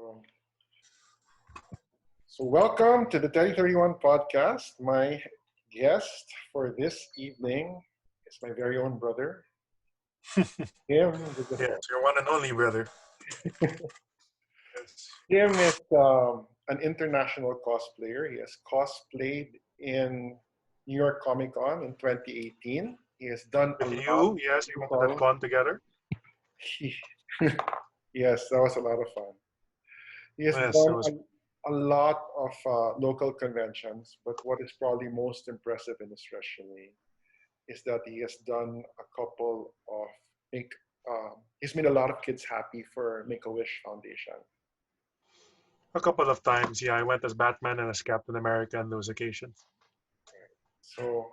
Um, so welcome to the Tedi31 Podcast. My guest for this evening is my very own brother, Tim Yes, Villasor. your one and only brother. Yes. Tim is an international cosplayer. He has cosplayed in New York Comic Con in 2018. He has done a With lot you, yes, we went to that of con together. yes, that was a lot of fun. He has Yes, it done was. a lot of local conventions, but what is probably most impressive in his resume is that he has done a couple of make. He's made a lot of kids happy for Make a Wish Foundation. A couple of times, yeah, I went as Batman and as Captain America on those occasions. So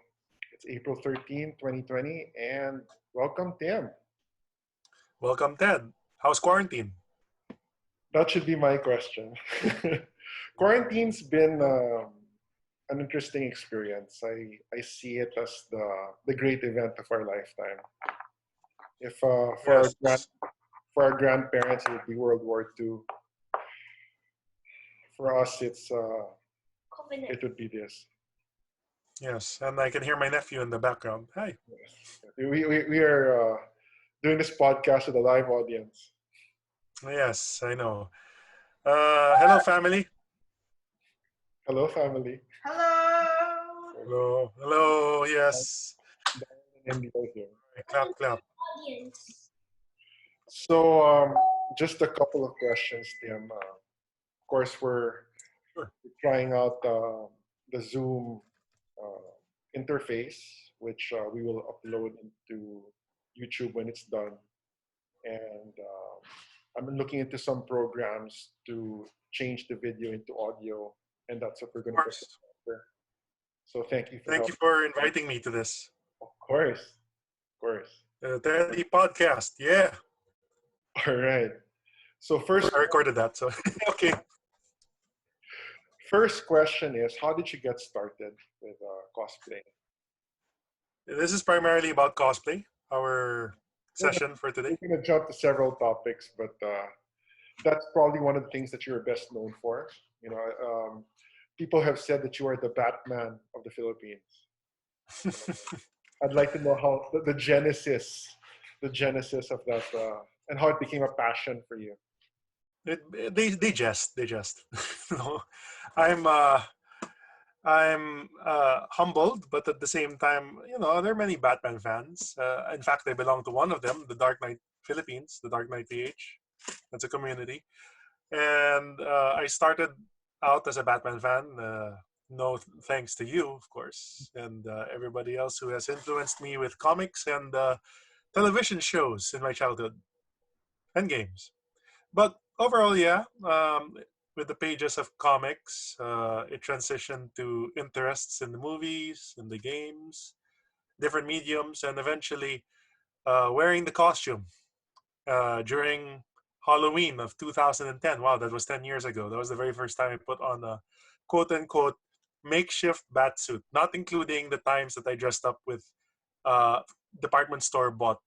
it's April 13, 2020, and welcome, Tim. Welcome, Ted. How's quarantine? That should be my question. Quarantine's been an interesting experience. I see it as the great event of our lifetime. If Yes, for our grandparents, it would be World War II. For us, it would be this. yes, and I can hear my nephew in the background. Hi. Yes. We are doing this podcast with a live audience. Yes, I know. Hello, family. Hello, family. Hello. Hello, hello. Yes. And India here. Clap, clap. Audience. So, just a couple of questions, Tim. Of course, we're Sure. trying out the Zoom interface, which we will upload into YouTube when it's done. And I'm looking into some programs to change the video into audio, and that's what we're Of going to course. do. So thank you for Thank you helping. for inviting me to this Of course, of course. Teddy podcast. Yeah, All right. So I recorded that. So okay. first question is, how did you get started with cosplay? This is primarily about cosplay. Our session for today. We're going to jump to several topics, but that's probably one of the things that you're best known for. You know, people have said that you are the Batman of the Philippines. I'd like to know how the genesis of that, and how it became a passion for you. They jest. No, I'm uh, I'm humbled, but at the same time, there are many Batman fans. In fact, I belong to one of them, the Dark Knight Philippines, the Dark Knight PH. That's a community, and I started out as a Batman fan. No thanks to you, of course, and everybody else who has influenced me with comics and television shows in my childhood and games. But overall, yeah, with the pages of comics, it transitioned to interests in the movies, in the games, different mediums, and eventually wearing the costume during Halloween of 2010. Wow, that was 10 years ago. That was the very first time I put on a quote unquote makeshift bat suit, not including the times that I dressed up with uh, department store bought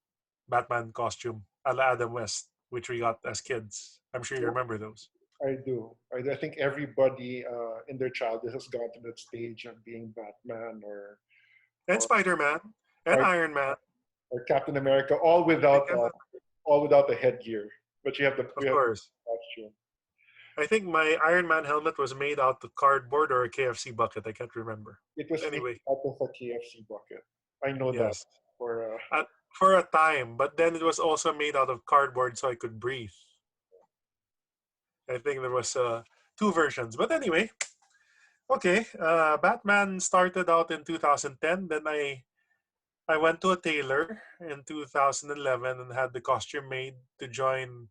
Batman costume a la Adam West, which we got as kids. I'm sure you remember those. I do. I think everybody in their childhood has gone to that stage of being Batman And or Spider-Man and or, Iron Man, or Captain America, all without the headgear. But of you have the course. costume. I think my Iron Man helmet was made out of cardboard or a KFC bucket. I can't remember. It was made Anyway, out of a KFC bucket. I know that yes. for For a time, but then it was also made out of cardboard so I could breathe. I think there was two versions. But anyway, okay. Batman started out in 2010. Then I went to a tailor in 2011 and had the costume made to join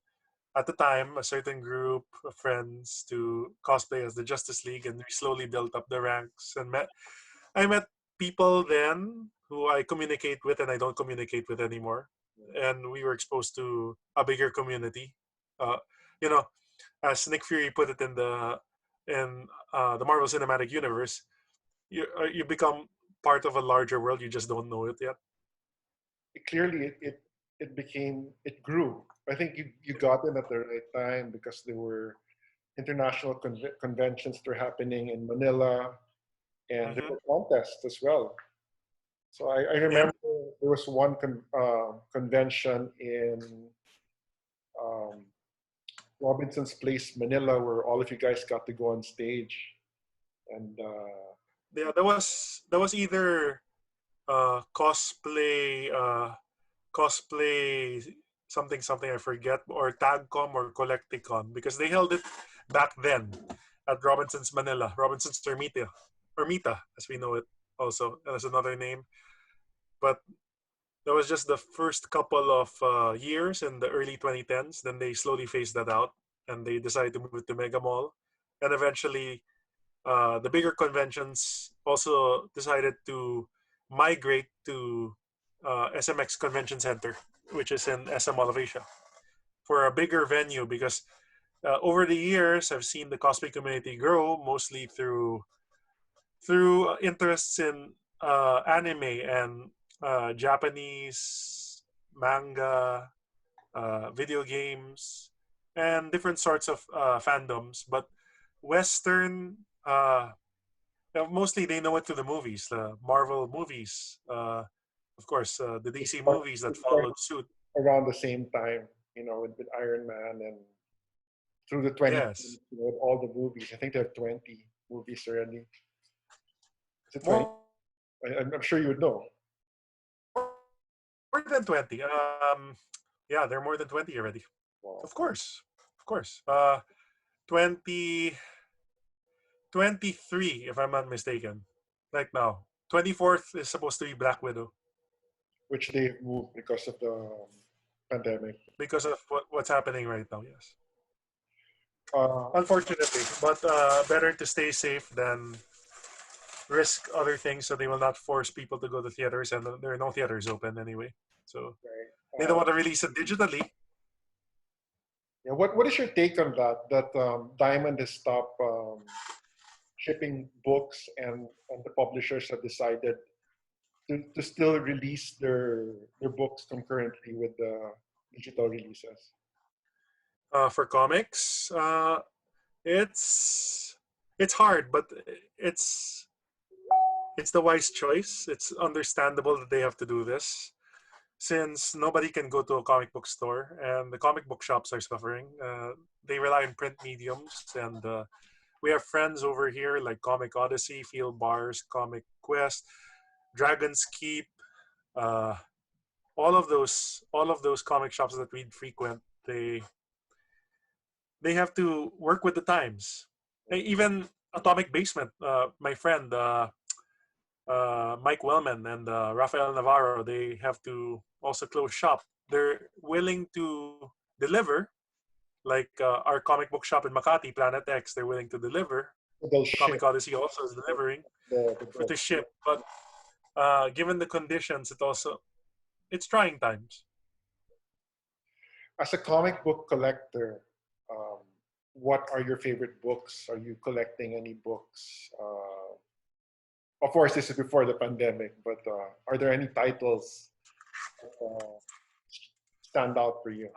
at the time a certain group of friends to cosplay as the Justice League, and we slowly built up the ranks and I met people then who I communicate with and I don't communicate with anymore, and we were exposed to a bigger community. Uh, you know, as Nick Fury put it in the Marvel Cinematic Universe, you become part of a larger world. You just don't know it yet. clearly it grew. I think you got in at the right time because there were international conventions that are happening in Manila, and there Mm-hmm. were contests as well. So I Yeah. remember there was one convention in um, Robinson's Place, Manila, where all of you guys got to go on stage. And Yeah, that was either cosplay something something I forget, or Tagcom or Collecticon, because they held it back then at Robinson's Manila, Robinson's Ermita as we know it, also as another name. But that was just the first couple of years in the early 2010s. Then they slowly phased that out, and they decided to move it to Mega Mall, and eventually the bigger conventions also decided to migrate to SMX Convention Center, which is in SM Mall of Asia, for a bigger venue. Because over the years, I've seen the cosplay community grow mostly through interests in anime and Japanese manga, video games, and different sorts of fandoms. But Western, mostly they know it through the movies, the Marvel movies, of course, the it DC start- movies it that started followed suit. around the same time, with Iron Man and through the 20, Yes, with all the movies. I think there are 20 movies already. Is it 20? more I'm sure you would know. more than 20. Yeah, there are more than 20 already. Wow. Of course, of course. 20, 23, if I'm not mistaken. Right now, 24th is supposed to be Black Widow Which they've moved because of the pandemic. because of what's happening right now. Yes, Uh, unfortunately, but better to stay safe than risk other things. So they will not force people to go to theaters, and there are no theaters open anyway. So they right. don't want to release it digitally. Yeah, what is your take on that? That Diamond has stopped shipping books, and the publishers have decided to still release their books concurrently with the digital releases. For comics, it's it's hard, but it's it's the wise choice. It's understandable that they have to do this, since nobody can go to a comic book store and the comic book shops are suffering. They rely on print mediums, and we have friends over here like Comic Odyssey, Field Bars, Comic Quest, Dragon's Keep, uh, all of those comic shops that we frequent. They have to work with the times. Even Atomic Basement, my friend Mike Wellman and Rafael Navarro, they have to also close shop. They're willing to deliver, like our comic book shop in Makati, Planet X. They're willing to deliver. They'll Comic ship Odyssey also is delivering the for to book. ship, but given the conditions, it's trying times. As a comic book collector, um, what are your favorite books? Are you collecting any books? Of course, this is before the pandemic, but are there any titles that stand out for you?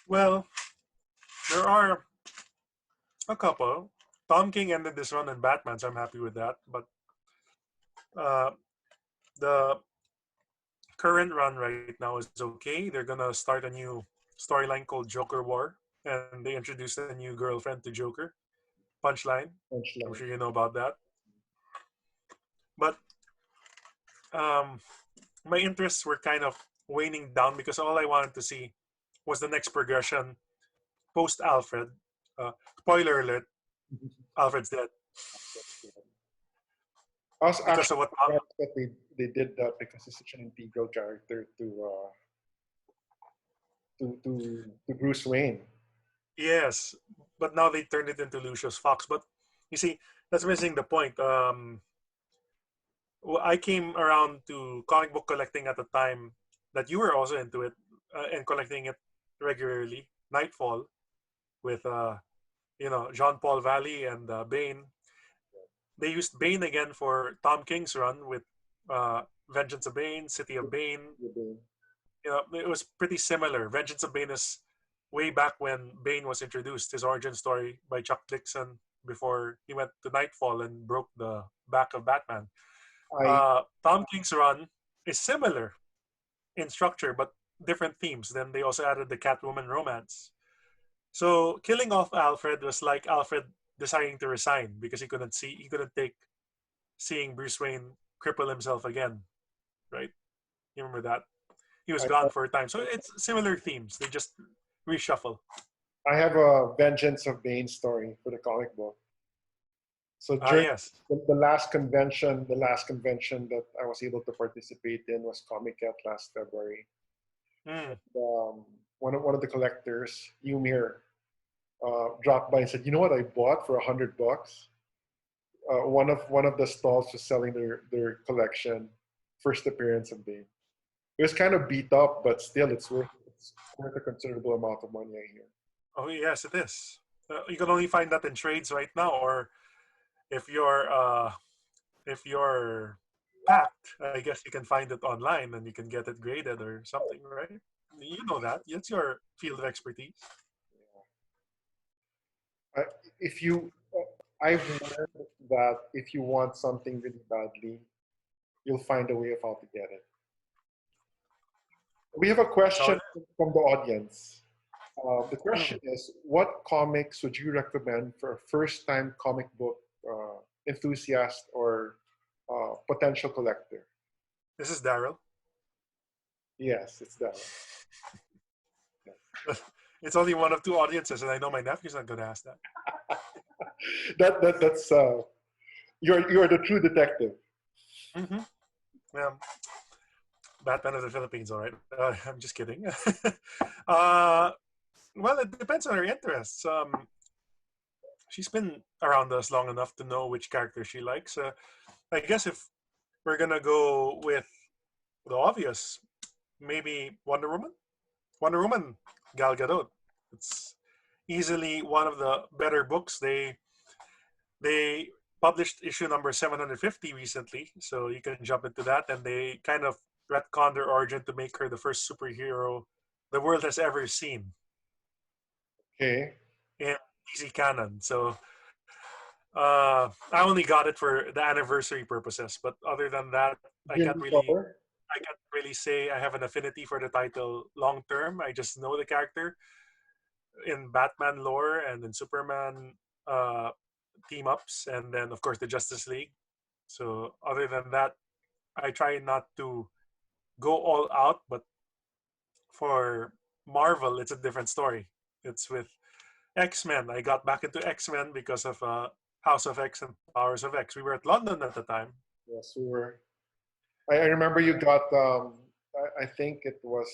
Well, there are a couple. Tom King ended this run in Batman, so I'm happy with that. But uh, the current run right now is okay. They're gonna start a new storyline called Joker War, and they introduced a new girlfriend to Joker, Punchline. I'm Punchline. sure you know about that. But um, my interests were kind of waning down because all I wanted to see was the next progression post Alfred. Spoiler alert: Alfred's dead I was because actually of what. surprised that they did that because he's such an integral character to Bruce Wayne. Yes, but now they turned it into Lucius Fox. But you see, that's missing the point. I came around to comic book collecting at the time that you were also into it, and collecting it regularly. Nightfall with Jean Paul Valley and Bane. They used Bane again for Tom King's run with Vengeance of Bane, City of Bane. It was pretty similar. Vengeance of Bane is way back when Bane was introduced, his origin story by Chuck Dixon before he went to Nightfall and broke the back of Batman. I Tom King's run is similar in structure, but different themes. Then they also added the Catwoman romance. So killing off Alfred was like Alfred deciding to resign because he couldn't take seeing Bruce Wayne cripple himself again, right? You remember that? He was I gone for a time. So it's similar themes. They just reshuffle. I have a Vengeance of Bane story for the comic book. So during Yes. the last convention that I was able to participate in was Comic Cat last February. Mm. One of the collectors, Yumir, dropped by and said, "You know what I bought for $100?" One of the stalls was selling their collection, first appearance of Bane. It was kind of beat up, but still, it's worth a considerable amount of money, I hear. Oh yes, it is. You can only find that in trades right now, or if you're packed, I guess you can find it online and you can get it graded or something, right? You know that. It's your field of expertise. I, if you, I've learned that if you want something really badly, you'll find a way of how to get it. We have a So, question from the audience. The question is, what comics would you recommend for a first-time comic book enthusiast or potential collector? this is Daryl. Yes, it's that It's only one of two audiences, and I know my nephew's not going to ask that. one. That's you're the true detective. Mm-hmm. Batman of the Philippines, all right. I'm just kidding. Well, it depends on her interests. She's been around us long enough to know which character she likes. I guess if we're gonna go with the obvious, maybe Wonder Woman. Wonder Woman, Gal Gadot. It's easily one of the better books. They published issue number 750 recently, so you can jump into that. And they kind of retconned her origin to make her the first superhero the world has ever seen Okay. in DC canon. So I only got it for the anniversary purposes, but other than that, I Jim can't really Thor. I can't really say I have an affinity for the title long term. I just know the character in Batman lore and in Superman uh, team ups, and then of course the Justice League. So other than that, I try not to go all out. But for Marvel, it's a different story. It's with X-Men. I got back into X-Men because of House of X and Powers of X. We were at London at the time. Yes, we were. I remember you got. I think it was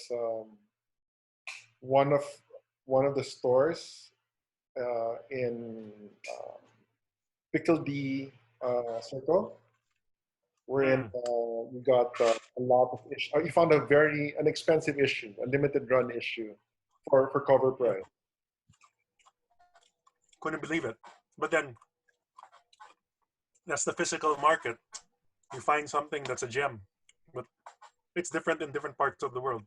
one of one of the stores in Pickle D Circle, wherein Mm. you got a lot of issue. You found an expensive issue, a limited run issue for cover price. Couldn't believe it. But then that's the physical market. You find something that's a gem, but it's different in different parts of the world.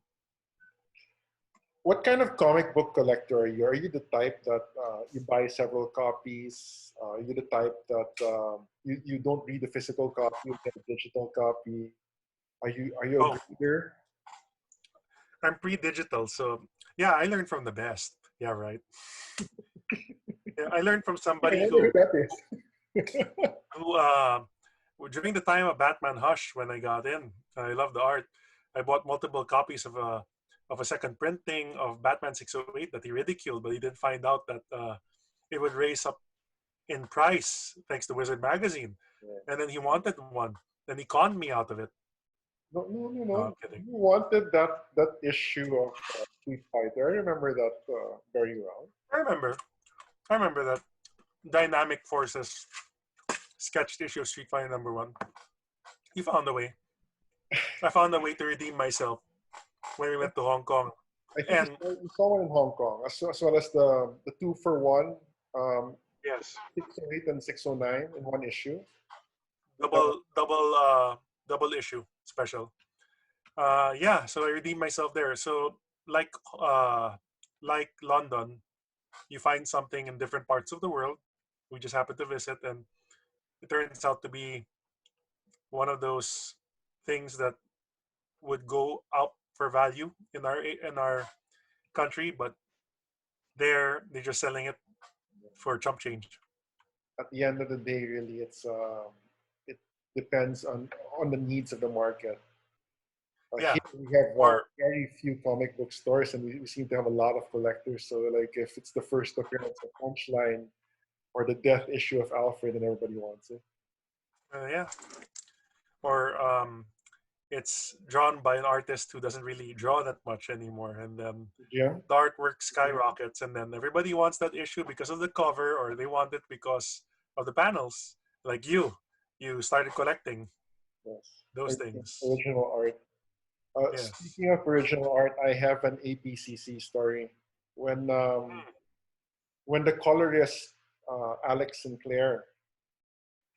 What kind of comic book collector are you? Are you the type that you buy several copies? Are you the type that you don't read the physical copy, you get a digital copy? Are you a Oh, reader? I'm pre-digital, so yeah, I learned from the best. Yeah, right. Yeah, I learned from I somebody wonder who that who during the time of Batman Hush when I got in. I love the art. I bought multiple copies of a second printing of Batman 608 that he ridiculed, but he didn't find out that it would raise up in price thanks to Wizard Magazine. Yeah. And then he wanted one. Then he conned me out of it. No, no, no, No, no. I'm kidding. You wanted that issue of Street Fighter. I remember that very well. I remember. I remember that Dynamic Forces sketched issue of Street Fighter #1. He found a way. I found a way to redeem myself when we went to Hong Kong. I think And you saw one in Hong Kong, as well as the 2-for-1, yes, 608 and 609 in one issue. double double double issue special. Yeah, so I redeemed myself there. So like like London, you find something in different parts of the world. We just happen to visit, and it turns out to be one of those things that would go up for value in our country, but they're just selling it for chump change. At the end of the day, really, it depends on the needs of the market. Yeah, Here we have or very few comic book stores, and we seem to have a lot of collectors. So, like, if it's the first appearance of Punchline or the death issue of Alfred, then everybody wants it. yeah, or it's drawn by an artist who doesn't really draw that much anymore, and then Yeah. the artwork skyrockets, and then everybody wants that issue because of the cover, or they want it because of the panels. Like you started collecting Yes. those things. Original art. Yes. Speaking of original art, I have an APCC story. When um, Hmm. when the colorist Alex Sinclair,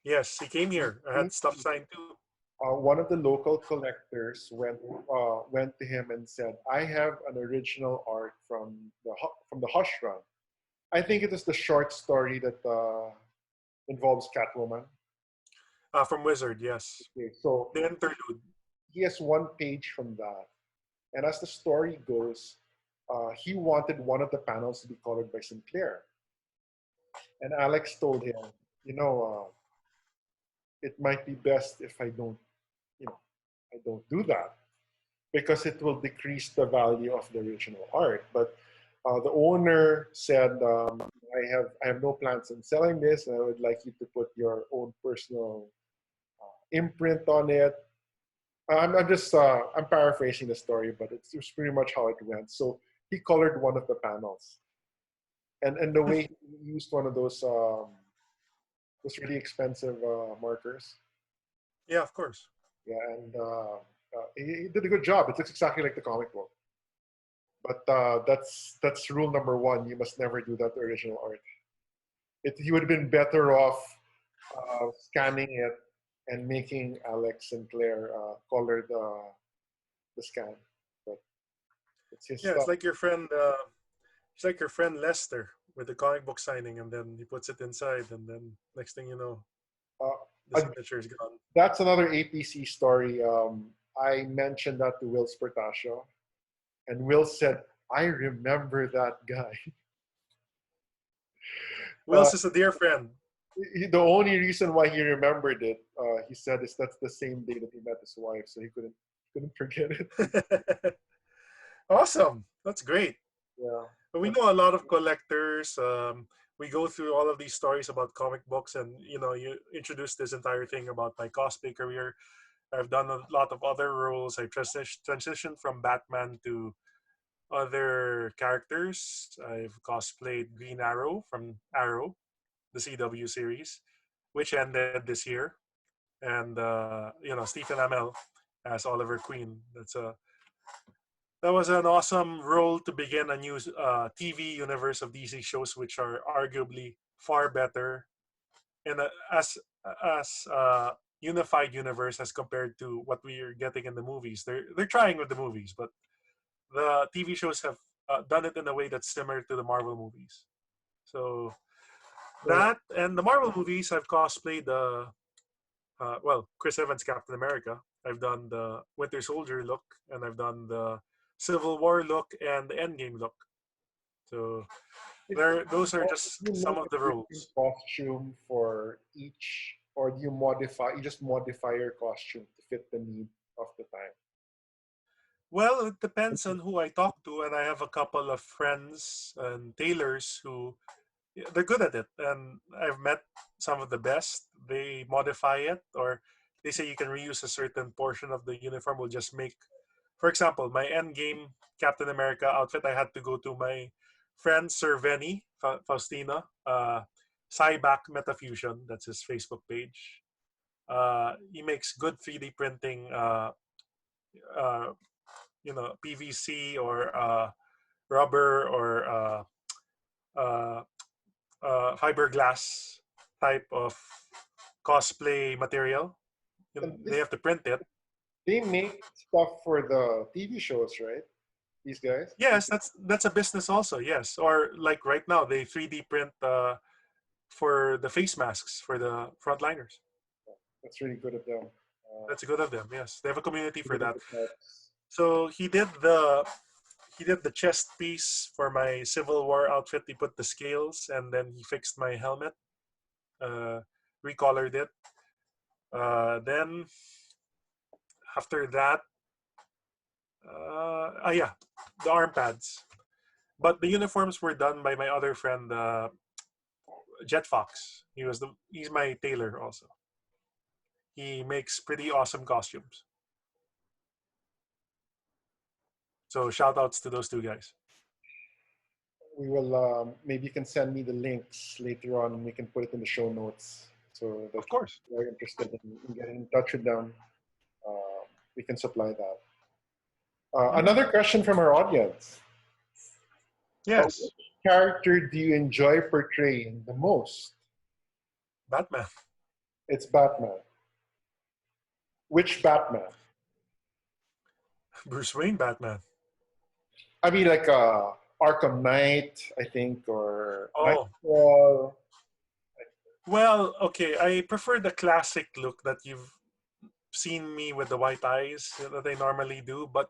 Yes, he came he here. I came had stuff signed too. one of the local collectors went to him and said, "I have an original art from the Hush Run. I think it is the short story that involves Catwoman." From Wizard, yes. Okay, so The interlude. he has one page from that, and as the story goes, he wanted one of the panels to be colored by Sinclair, and Alex told him, "You know, it might be best if I don't, you know, I don't do that." Because it will decrease the value of the original art. But the owner said, I have no plans on selling this, and I would like you to put your own personal imprint on it." I'm paraphrasing the story, but it's pretty much how it went. So he colored one of the panels, and the way he used one of those really expensive markers. Yeah, of course. Yeah, and he did a good job. It looks exactly like the comic book. But that's rule number one. You must never do that to original art. He would have been better off scanning it and making Alex Sinclair color the scan. But it's his Yeah, it's stuff. like your friend. It's like your friend Lester with the comic book signing, and then he puts it inside, and then next thing you know, Uh, the signature is gone. that's another APC story. I mentioned that to Will Spertasio, and Will said, "I remember that guy." Uh, Wills is a dear friend. the only reason why he remembered it, he said, is that's the same day that he met his wife, so he couldn't forget it. Awesome. That's great. Yeah. But we know a lot of collectors. We go through all of these stories about comic books, and you introduced this entire thing about my cosplay career. I've done a lot of other roles. I transitioned from Batman to other characters. I've cosplayed Green Arrow from Arrow, the CW series, which ended this year, and Stephen Amell as Oliver Queen. That was an awesome role to begin a new TV universe of DC shows, which are arguably far better in as unified universe as compared to what we are getting in the movies. They're trying with the movies, but the TV shows have done it in a way that's similar to the Marvel movies. So So that and the Marvel movies, I've cosplayed Chris Evans Captain America. I've done the Winter Soldier look, and I've done the Civil War look and the Endgame look. So if those are just you some make of a the different roles. costume for each, or do you modify? You just modify your costume to fit the need of the time. Well, it depends on who I talk to, and I have a couple of friends and tailors who they're good at it, and I've met some of the best. They modify it, or they say you can reuse a certain portion of the uniform. We'll just make, for example, my Endgame Captain America outfit. I had to go to my friend Sir Venny Faustina, Cyback Metafusion. That's his Facebook page. He makes good 3D printing. Uh, PVC or rubber or uh, fiberglass type of cosplay material. And They have to print it. they make stuff for the TV shows, right? These guys. Yes, that's a business also. Yes, or like right now they 3D print for the face masks for the frontliners. That's really good of them. That's good of them. Yes, they have a community for Good of that. the Cubs. So he did the chest piece for my Civil War outfit. He put the scales and then he fixed my helmet, uh, recolored it. Then after that, yeah, the arm pads. But the uniforms were done by my other friend, Jet Fox. He's my tailor also. He makes pretty awesome costumes. So shout outs to those two guys. We will maybe you can send me the links later on and we can put it in the show notes so that Of course. if you're interested in getting in touch with them, we can supply that. Another question from our audience. Yes. Which character do you enjoy portraying the most? Batman. It's Batman. Which Batman? Bruce Wayne Batman. I mean, like Arkham Knight, I think, or Oh. Nightfall. Well, okay. I prefer the classic look that you've seen me with the white eyes that I normally do. But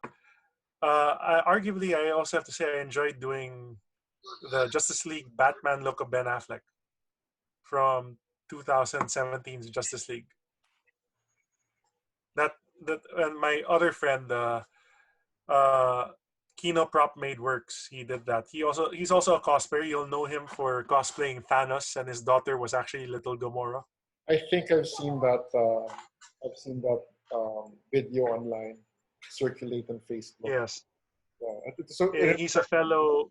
arguably, I also have to say I enjoyed doing the Justice League Batman look of Ben Affleck from 2017's Justice League. That and my other friend, Kino Prop Made Works, he did that. He's also a cosplayer. You'll know him for cosplaying Thanos, and his daughter was actually Little Gamora. I think I've seen that. Video online circulate on Facebook. Yes. So He's a fellow.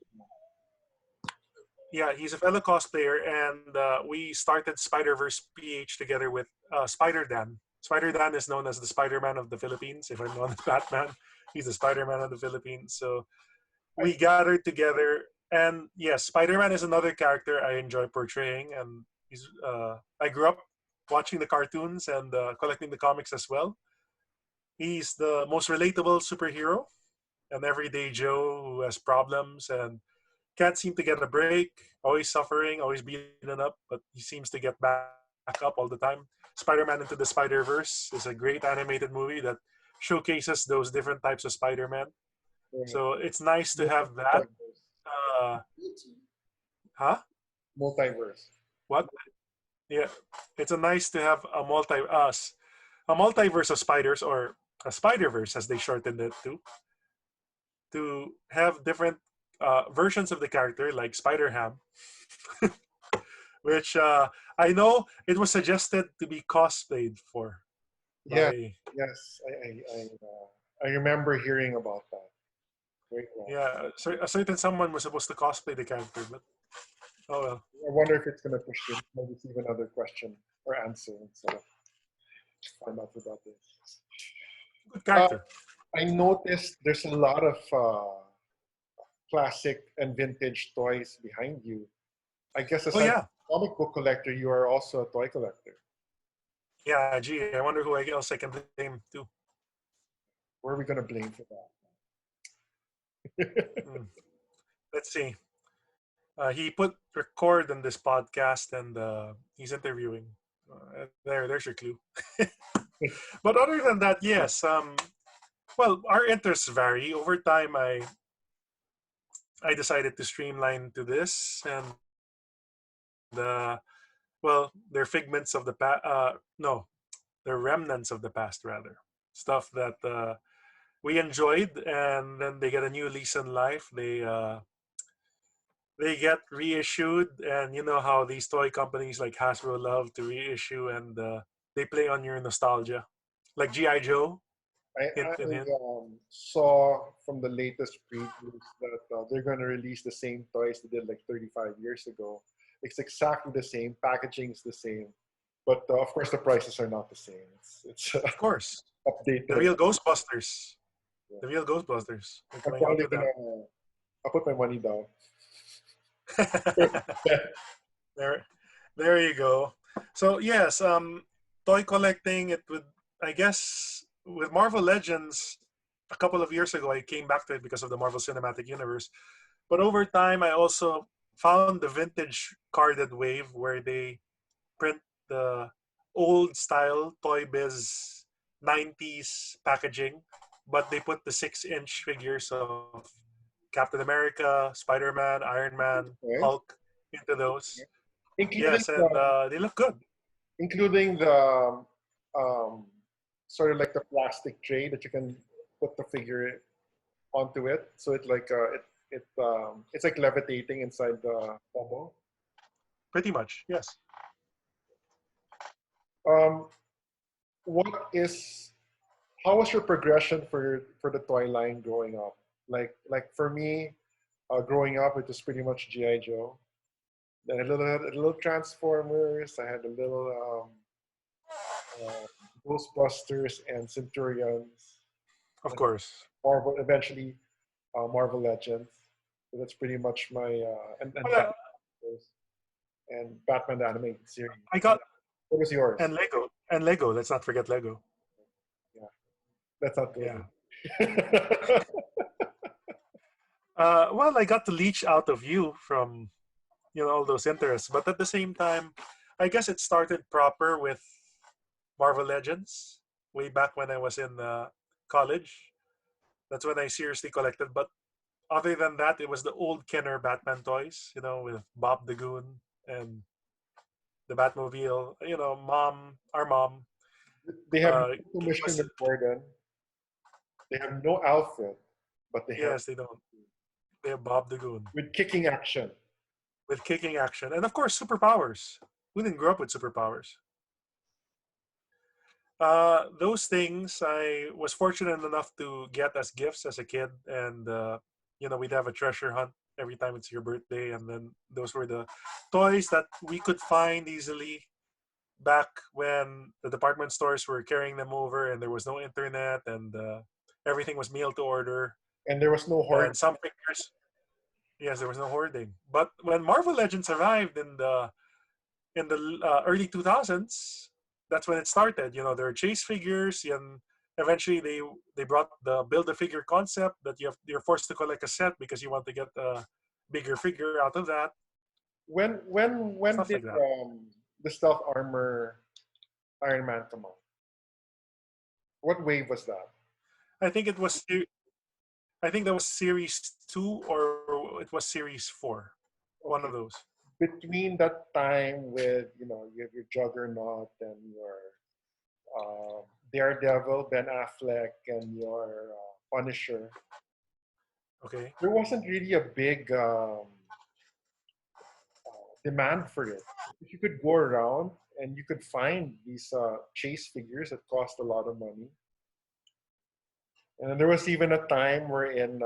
Yeah, he's a fellow cosplayer, and we started Spider-Verse PH together with Spider-Dan. Spider-Dan is known as the Spider-Man of the Philippines. If I'm not Batman, he's the Spider-Man of the Philippines. So we gathered together, and yes, Spider-Man is another character I enjoy portraying, and I grew up watching the cartoons and collecting the comics as well. He's the most relatable superhero, an everyday Joe who has problems and can't seem to get a break, always suffering, always beaten up, but he seems to get back up all the time. Spider-Man Into the Spider-Verse is a great animated movie that showcases those different types of Spider-Man. So it's nice to have that. Huh? Multiverse. What? Yeah, it's a nice to have a multiverse of spiders, or a Spider-Verse as they shortened it to have different versions of the character, like Spider-Ham, which I know it was suggested to be cosplayed for. Yeah. by- Yes. I remember hearing about that. Very well. Yeah, so a certain someone was supposed to cosplay the character, but oh well. I wonder if it's going to push you. Maybe receive another question or answer instead of find out about this. Good character. I noticed there's a lot of classic and vintage toys behind you. I guess Oh aside yeah, from comic book collector, you are also a toy collector. yeah. Gee, I wonder who else I can blame too. Where are we going to blame for that? Let's see. He put record on this podcast, and he's interviewing. There's your clue. But other than that, yes. Well, our interests vary over time. I decided to streamline to this, and well, they're figments of the past. No, they're remnants of the past, rather. Stuff that we enjoyed, and then they get a new lease on life. They get reissued, and you know how these toy companies like Hasbro love to reissue, and they play on your nostalgia, like GI Joe. I Hint and hint. saw from the latest previews that they're going to release the same toys they did like 35 years ago. It's exactly the same. Packaging is the same. But of course, the prices are not the same. It's Of course, updated. the real Ghostbusters. Yeah. The real Ghostbusters. They're I'm coming out probably with gonna. I'll put my money down. that. There you go. So yes, toy collecting. It would, I guess, with Marvel Legends, a couple of years ago, I came back to it because of the Marvel Cinematic Universe. But over time, I also found the vintage carded wave where they print the old style Toy Biz 90s packaging, but they put the 6-inch figures of Captain America, Spider Man, Iron Man, Okay. Hulk into those. Including Yes, and the they look good. including the um, sort of like the plastic tray that you can put the figure onto it, so it's like levitating inside the bubble. Pretty much, yes. Um, what is how was your progression for the toy line growing up? Like for me, growing up, it was pretty much GI Joe. Then a little Transformers. I had a little Ghostbusters and Centurions. Of And course. Marvel eventually Marvel Legends. So that's pretty much my Well, And Batman the animated series. I got What was yours? and Lego. Let's not forget Lego. Yeah, that's not good. Yeah. Well, I got to leech out of you from all those interests, but at the same time, I guess it started proper with Marvel Legends way back when I was in college. That's when I seriously collected. But other than that, it was the old Kenner Batman toys, with Bob the Goon and the Batmobile. Our mom, They have no gave us. Commissioner Gordon. They have no Alfred, but they have Yes, they don't. They have Bob the Goon with kicking action. with kicking action, and of course, superpowers. Who didn't grow up with superpowers? Those things I was fortunate enough to get as gifts as a kid, and we'd have a treasure hunt every time it's your birthday, and then those were the toys that we could find easily back when the department stores were carrying them over, and there was no internet, and everything was mail to order, And there was no horde. and some pictures. Yes, there was no hoarding. But when Marvel Legends arrived in the early 2000s, that's when it started. There are chase figures, and eventually they brought the build a figure concept that you're forced to collect a set because you want to get a bigger figure out of that. When Stuff did like that. the stealth armor Iron Man come out? What wave was that? I think it was. I think that was series 2 or it was series 4. One Okay, of those. between that time with you have your Juggernaut and your Daredevil Ben Affleck and your Punisher, Okay. there wasn't really a big demand for it. If you could go around and you could find these chase figures that cost a lot of money. And there was even a time wherein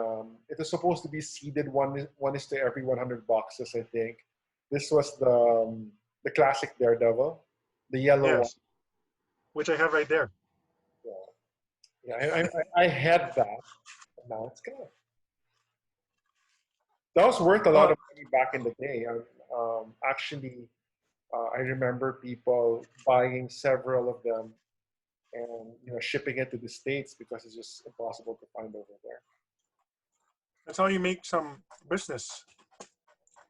it was supposed to be seeded one is to every 100 boxes, I think. This was the classic Daredevil, the yellow one. Yes. Which I have right there. Yeah, I had that. But now it's gone. That was worth a lot Well, of money back in the day. Actually, I remember people buying several of them and shipping it to the States because it's just impossible to find over there. that's how you make some business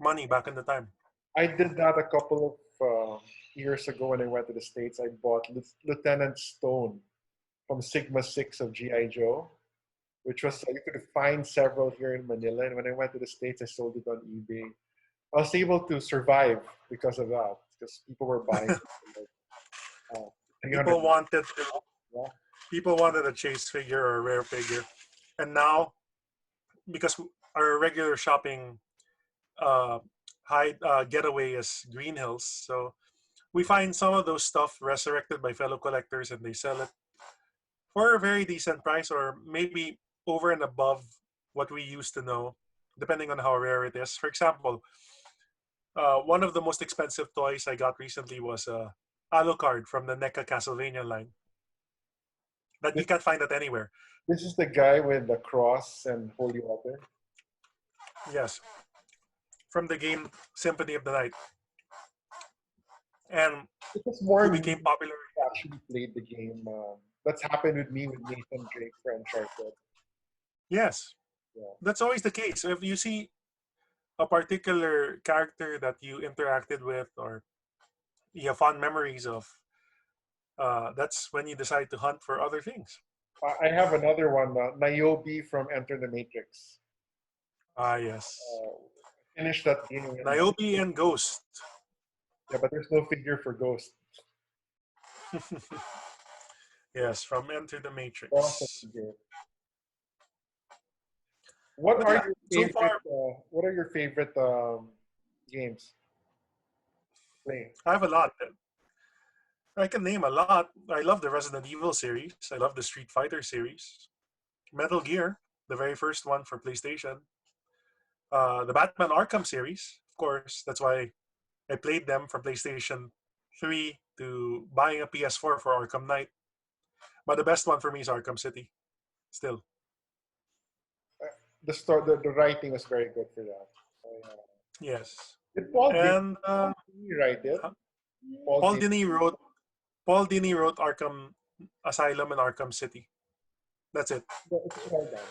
money back in the time. I did that a couple of years ago when I went to the States. I bought Lieutenant Stone from Sigma 6 of G.I. Joe, which was, you could find several here in Manila. And when I went to the States, I sold it on eBay. I was able to survive because of that, because people were buying it for like, 300. People wanted Yeah. people wanted a chase figure or a rare figure, and now because our regular shopping uh, getaway is Green Hills, so we find some of those stuff resurrected by fellow collectors, and they sell it for a very decent price, or maybe over and above what we used to know, depending on how rare it is. For example, one of the most expensive toys I got recently was a Alucard from the NECA Castlevania line that you This, can't find it anywhere. this is the guy with the cross and holy water. Yes, from the game Symphony of the Night, and It was more who me became popular. who actually played the game. That's happened with me with Nathan Drake for Uncharted. Yes, Yeah. that's always the case. If you see a particular character that you interacted with or you have fond memories of, that's when you decide to hunt for other things. I have another one, Niobe from Enter the Matrix. Ah, yes. Uh, Finished that game. And, Niobe and Ghost. yeah, but there's no figure for Ghost. Yes, from Enter the Awesome Matrix. figure. What But are yeah, your so far favorite? What are your favorite games? Play. I have a lot. I can name a lot. I love the Resident Evil series. I love the Street Fighter series. Metal Gear, the very first one for PlayStation. The Batman Arkham series, of course. That's why I played them from PlayStation 3 to buying a PS4 for Arkham Knight. But the best one for me is Arkham City. Still. The writing was very good for that. Uh, Yes. did Paul And Dini write it? huh? Paul Paul Dini. Dini wrote Paul Dini wrote Arkham Asylum and Arkham City. That's it. It's well done.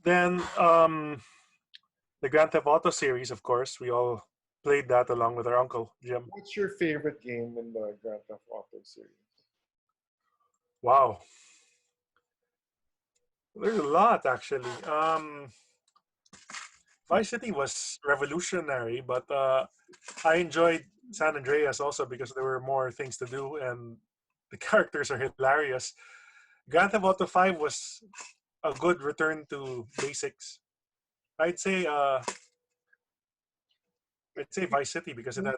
Then the Grand Theft Auto series, of course, we all played that along with our uncle Jim. What's your favorite game in the Grand Theft Auto series? Wow, there's a lot actually. Vice City was revolutionary, but I enjoyed San Andreas also because there were more things to do and the characters are hilarious. Grand Theft Auto 5 was a good return to basics. I'd say uh, I'd say Vice City because it had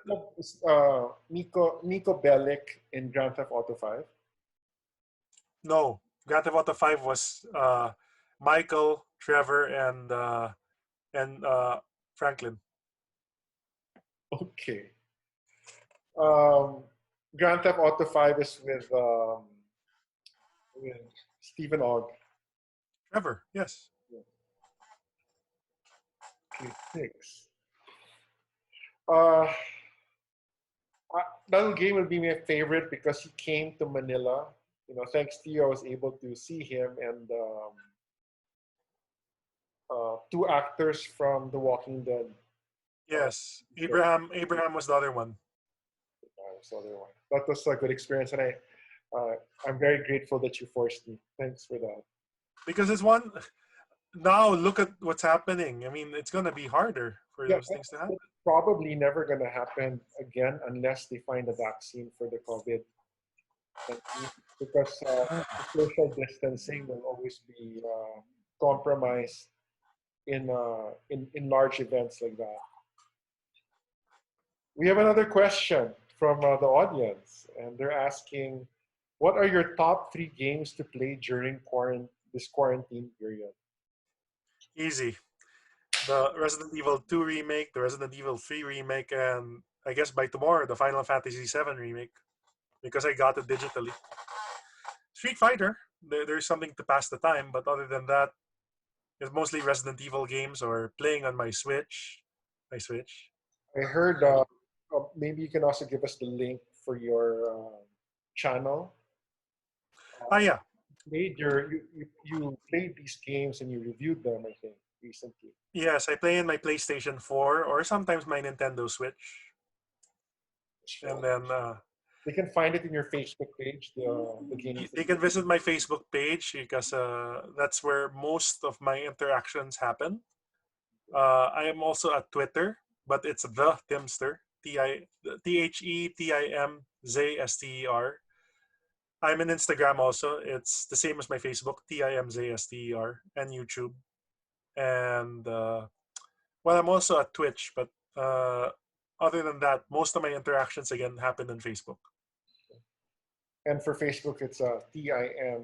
Nico Bellic in Grand Theft Auto 5. no Grand Theft Auto 5 was Michael, Trevor, and Franklin. Okay. Um, Grand Theft Auto 5 is with Stephen Ogg. Trevor, yes. Okay, 6. Uh, that game will be my favorite because he came to Manila. Thanks to you, I was able to see him and two actors from The Walking Dead. Yes, Abraham was the other one. So that was a good experience, and I'm very grateful that you forced me. Thanks for that. Because it's one now look at what's happening. I mean, it's gonna be harder for Yeah, those things to happen. that's probably never going to happen again unless they find a vaccine for the COVID. Because the social distancing will always be compromised in large events like that. We have another question from the audience, and they're asking, "What are your top 3 games to play during this quarantine period?" Easy. The Resident Evil 2 remake, the Resident Evil 3 remake, and I guess by tomorrow the Final Fantasy 7 remake because I got it digitally. Street Fighter, there's something to pass the time, but other than that, it's mostly Resident Evil games or playing on my Switch. My Switch. I heard maybe you can also give us the link for your channel. Ah, yeah. You played these games and you reviewed them, I think, recently. Yes, I play in my PlayStation 4 or sometimes my Nintendo Switch. And then They can find it in your Facebook page, the games. they can visit my Facebook page because that's where most of my interactions happen. I am also at Twitter, but it's the Timster, TheTimZster. I'm in Instagram also. It's the same as my Facebook, TimZster, and YouTube. And well, I'm also at Twitch, but other than that, most of my interactions again happen on Facebook. And for Facebook, it's TimZster.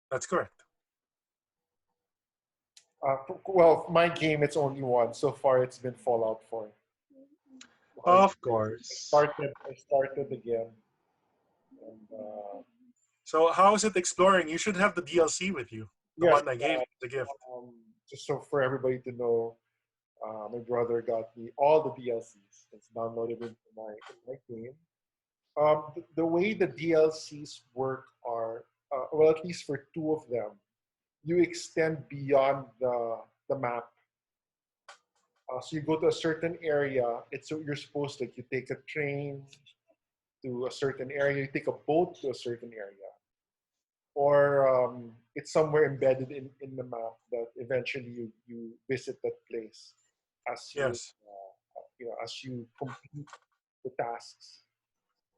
That's correct. Well, my game, it's only one. So far, it's been Fallout 4. Of I course. started again. And, So how is it exploring? You should have the DLC with you. The yes, one I gave the gift. just so for everybody to know, my brother got me all the DLCs. It's downloaded into my game. The way the DLCs work are well, at least for two of them, you extend beyond the map. So you go to a certain area. You're supposed to, like, you take a train to a certain area, you take a boat to a certain area, or it's somewhere embedded in the map that eventually you visit that place as Yes. as you complete the tasks,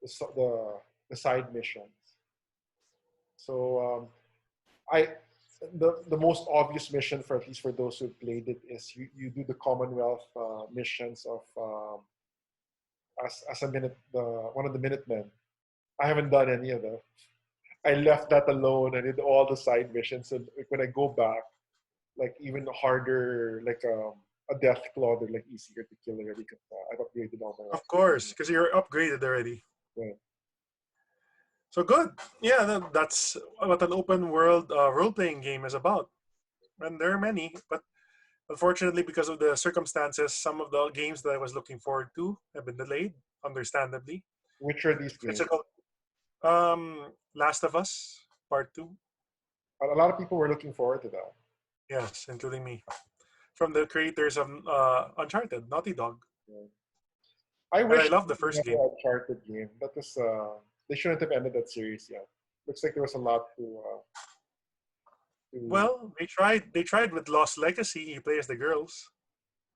the side missions. So I the most obvious mission, for at least for those who played it, is you do the Commonwealth missions of as a minute one of the Minutemen. I haven't done any of them. I left that alone. I did all the side missions, and like, when I go back, like even harder, like a death claw, they're like easier to kill already because I've upgraded all my Of weapons. course, because you're upgraded already. Right. So good. Yeah, that's what an open world role-playing game is about. And there are many, but unfortunately, because of the circumstances, some of the games that I was looking forward to have been delayed, understandably. Which are these games? Physical. Last of Us Part 2. A lot of people were looking forward to that. Yes, including me. From the creators of Uncharted, Naughty Dog. Yeah. I And wish I love the there was first game. another Uncharted game. That was they shouldn't have ended that series yet. Looks like there was a lot to Well, they tried with Lost Legacy. You play as the girls.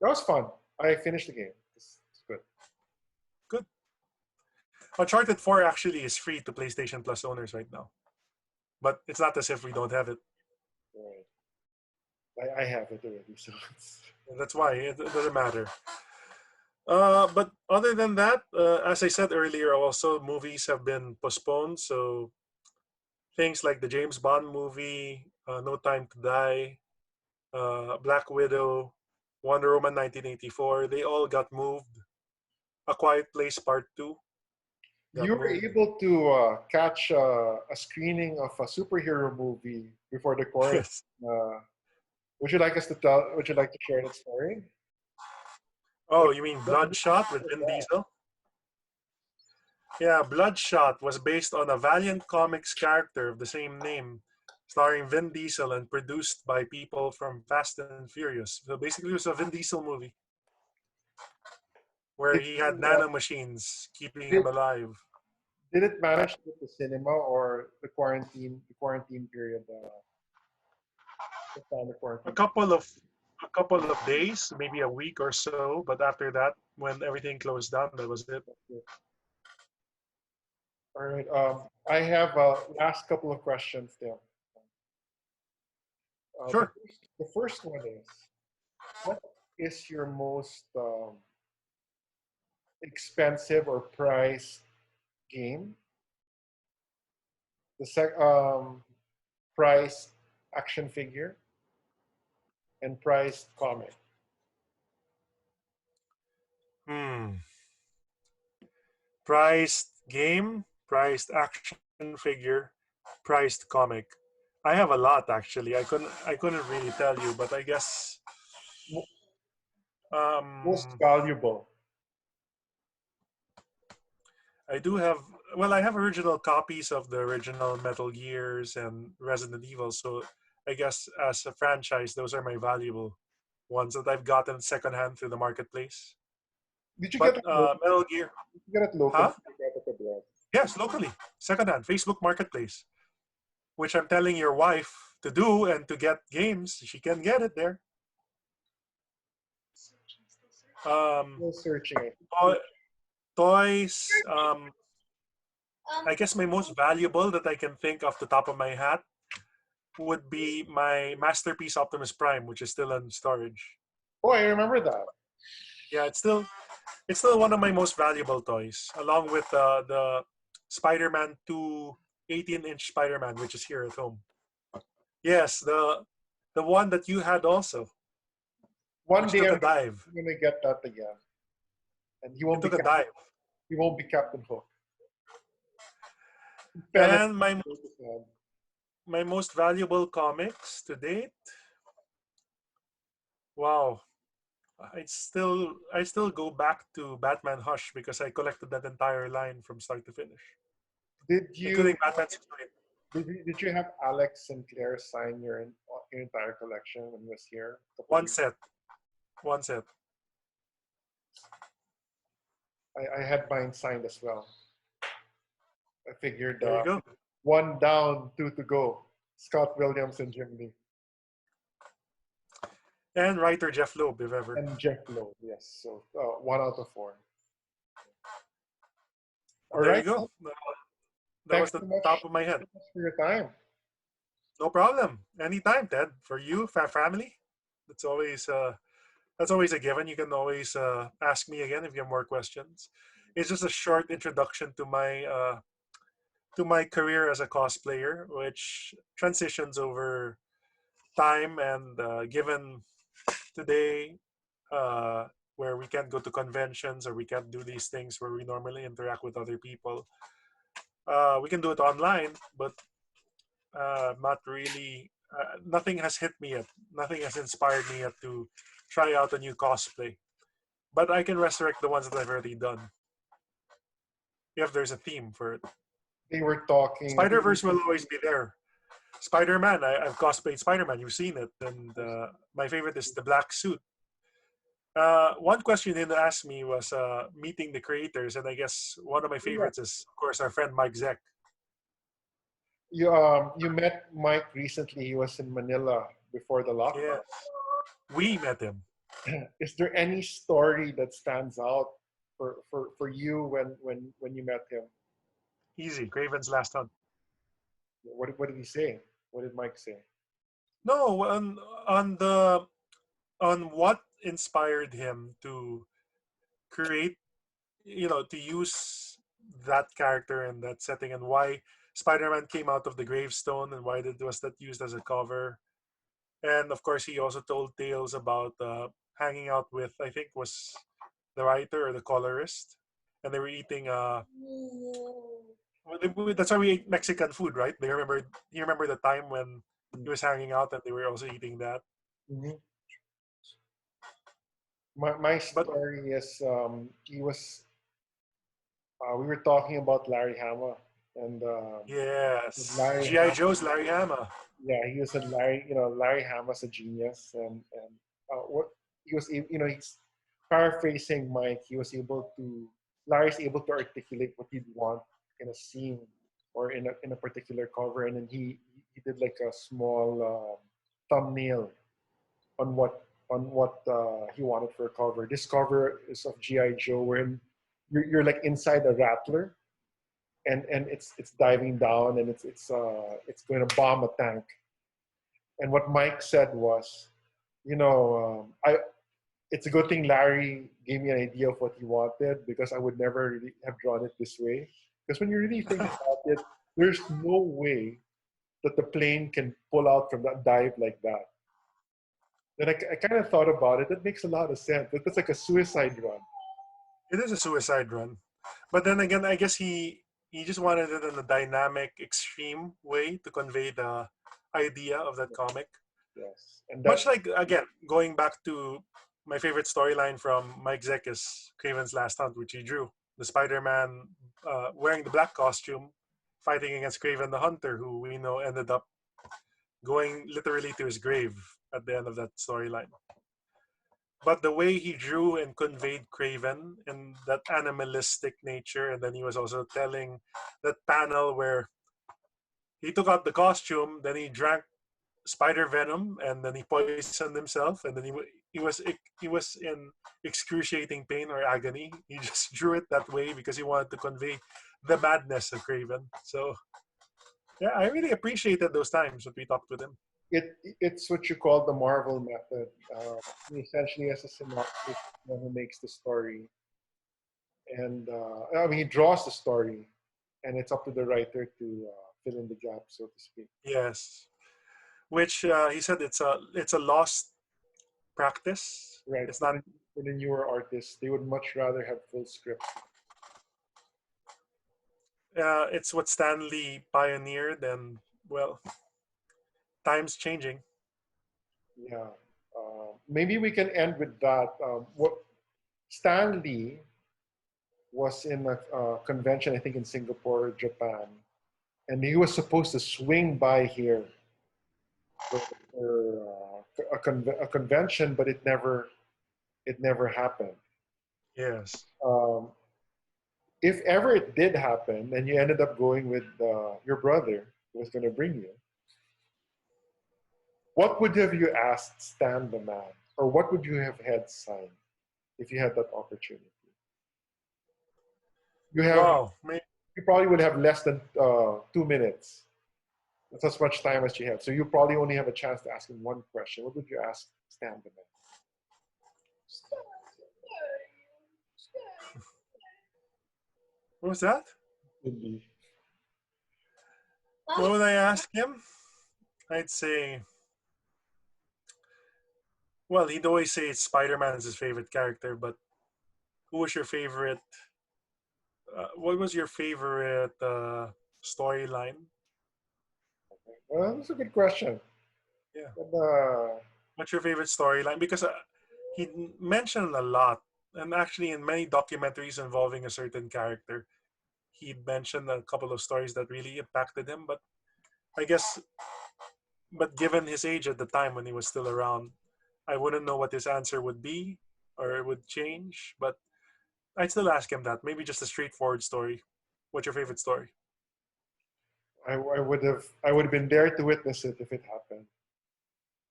that was fun. I finished the game. It's good. Good. Uncharted 4 actually is free to PlayStation Plus owners right now. But it's not as if we don't have it. Right. I have it already, so it's That's why it doesn't matter. But other than that, as I said earlier, also movies have been postponed. So things like the James Bond movie, No Time to Die, Black Widow, Wonder Woman 1984, they all got moved. A Quiet Place Part 2 got you were moved. able to catch a screening of a superhero movie before the chorus. Yes. Would you like us to tell? Would you like to share that story? Oh, you mean Bloodshot with Vin Diesel? Yeah, Bloodshot was based on a Valiant Comics character of the same name, starring Vin Diesel and produced by people from Fast and Furious. So basically, it was a Vin Diesel movie where Did, he had nanomachines keeping did, him alive. did it manage to get to cinema, or the quarantine period? The time of A quarantine. couple of a couple of days, maybe a week or so, but after that, when everything closed down, that was it. All right. I have last couple of questions there. Uh, the, Sure. the first one is, what is your most expensive or priced game? The priced action figure and priced comic. Hmm. Priced game, priced action figure, priced comic. I have a lot actually. I couldn't really tell you, but I guess Mo- Most um valuable. I do have well I have original copies of the original Metal Gears and Resident Evil, so I guess as a franchise those are my valuable ones that I've gotten secondhand through the marketplace. Did you get But it locally? Metal Gear, Did you get it locally? huh? Did you get it abroad? Yes, locally, secondhand, Facebook Marketplace, which I'm telling your wife to do and to get games. She can get it there. Um, Still searching it. to- toys. I Um, guess my most valuable that I can think off the top of my hat would be my masterpiece Optimus Prime, which is still in storage. Oh, I remember that. Yeah, it's still one of my most valuable toys, along with the Spider-Man 2 18-inch Spider-Man, which is here at home. Yes, the one that you had also, One which day took a I'm dive. gonna get that again, and It took a dive. he won't be Captain Hook. He fell in And my his hand. my most valuable comics to date. Wow, I still go back to Batman Hush because I collected that entire line from start to finish, Did you including Batman 68. Did you have Alex Sinclair sign your entire collection when he was here? One set. One set. I had mine signed as well. I figured There you go. one down, two to go. Scott Williams and Jim Lee. And writer Jeff Loeb, if ever. And Jeff Lowe, yes. So 1 out of 4. All There right. you go. That Thanks was the so much top of my head. for your time. No problem. Anytime, Ted. For you, family, that's always a given. You can always ask me again if you have more questions. It's just a short introduction to my career as a cosplayer, which transitions over time and given today, where we can't go to conventions or we can't do these things where we normally interact with other people. We can do it online, but not really. Nothing has hit me yet. Nothing has inspired me yet to try out a new cosplay. But I can resurrect the ones that I've already done if there's a theme for it. They were talking. Spider Verse will always be there. Spider Man, I've cosplayed Spider Man. You've seen it, and my favorite is the black suit. One question you didn't ask me was meeting the creators, and I guess one of my favorites is, of course, our friend Mike Zeck. You met Mike recently. He was in Manila before the lockdown. Yes, we met him. Is there any story that stands out for you when you met him? Easy, Craven's Last Hunt. What did he say? What did Mike say? No, on what inspired him to create, to use that character and that setting, and why Spider-Man came out of the gravestone, and why was that used as a cover. And of course, he also told tales about hanging out with, I think, was the writer or the colorist, and they were eating. That's why we ate Mexican food, right? You remember the time when he was hanging out and they were also eating that. Mm-hmm. My But story is he was. We were talking about Larry Hama, and yes, Larry GI Hama, Joe's Larry Hama. yeah, he was a Larry. Larry Hama's a genius, and what he was, he's paraphrasing Mike. Larry's able to articulate what you'd want in a scene or in a particular cover, and then he did like a small thumbnail on what he wanted for a cover. This cover is of GI Joe, wherein you're like inside a Rattler, and it's diving down, and it's going to bomb a tank. And what Mike said was, I it's a good thing Larry gave me an idea of what he wanted, because I would never really have drawn it this way. Because when you really think about it, there's no way that the plane can pull out from that dive like that. Then I kind of thought about it. That makes a lot of sense. That's like a suicide run. It is a suicide run, but then again, I guess he just wanted it in a dynamic, extreme way to convey the idea of that comic. Yes, and Much that like, again, going back to my favorite storyline from Mike Zeck is Craven's Last Hunt, which he drew. The Spider-Man wearing the black costume, fighting against Craven the Hunter, who we know ended up going literally to his grave at the end of that storyline. But the way he drew and conveyed Craven and that animalistic nature, and then he was also telling that panel where he took out the costume, then he drank spider venom, and then he poisoned himself, and then he was in excruciating pain or agony. He just drew it that way because he wanted to convey the madness of Craven. So yeah, I really appreciated those times that we talked with him. it's what you call the Marvel method. He essentially, as a synopsis, who makes the story, and I mean, he draws the story, and it's up to the writer to fill in the gap, so to speak. Yes, which he said it's a lost practice. Right. It's not. For the newer artists, they would much rather have full scripts. It's what Stanley pioneered, and well, times changing. Yeah. Maybe we can end with that. What Stan Lee was in a convention, I think in Singapore, Japan, and he was supposed to swing by here for a convention, but it never happened. Yes. If ever it did happen, and you ended up going with your brother who was going to bring you, what would have you asked Stan the Man, or what would you have had signed if you had that opportunity? Wow. You probably would have less than 2 minutes. That's as much time as you have. So you probably only have a chance to ask him one question. What would you ask Stan the Man? What was that? Indeed. What would I ask him? I'd say, well, he'd always say Spider-Man is his favorite character, but who was your favorite? What was your favorite storyline? Well, that's a good question. Yeah. But, What's your favorite storyline? Because he mentioned a lot, and actually, in many documentaries involving a certain character, he mentioned a couple of stories that really impacted him. But I guess, but given his age at the time when he was still around, I wouldn't know what his answer would be or it would change. But I'd still ask him that. Maybe just a straightforward story. What's your favorite story? I would have been there to witness it if it happened.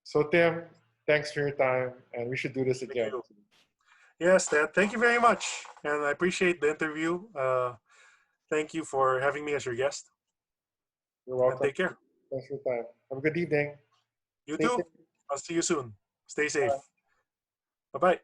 So Tim, thanks for your time, and we should do this again. you. Yes, Ted. Thank you very much, and I appreciate the interview. Thank you for having me as your guest, You're and welcome. take care. Thanks for your time. Have a good evening. You Stay too. safe. I'll see you soon. Stay safe. Bye. Bye bye.